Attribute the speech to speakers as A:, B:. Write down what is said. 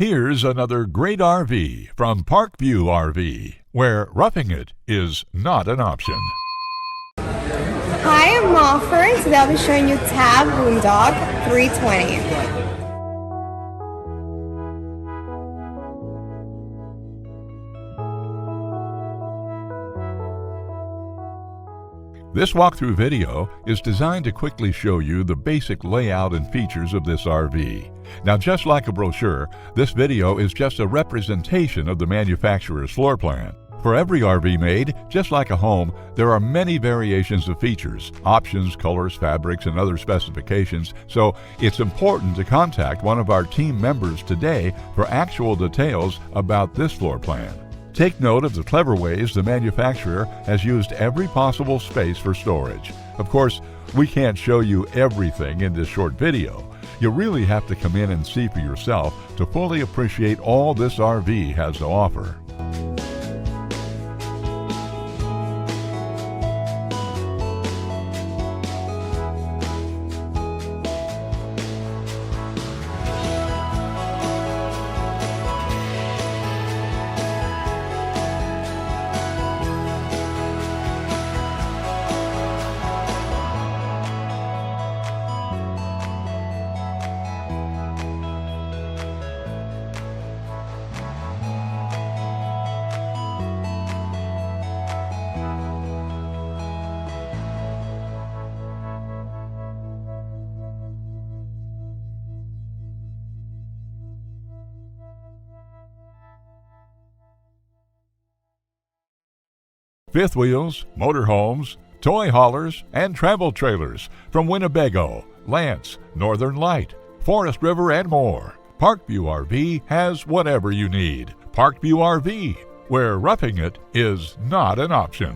A: Here's another great RV from Parkview RV, where roughing it is not an option.
B: Hi, I'm Malfer, and today I'll be showing you TAB Boondock 320.
A: This walkthrough video is designed to quickly show you the basic layout and features of this RV. Now, just like a brochure, this video is just a representation of the manufacturer's floor plan. For every RV made, just like a home, there are many variations of features, options, colors, fabrics, and other specifications, so it's important to contact one of our team members today for actual details about this floor plan. Take note of the clever ways the manufacturer has used every possible space for storage. Of course, we can't show you everything in this short video. You really have to come in and see for yourself to fully appreciate all this RV has to offer. Fifth wheels, motorhomes, toy haulers, and travel trailers from Winnebago, Lance, Northern Light, Forest River, and more. Parkview RV has whatever you need. Parkview RV, where roughing it is not an option.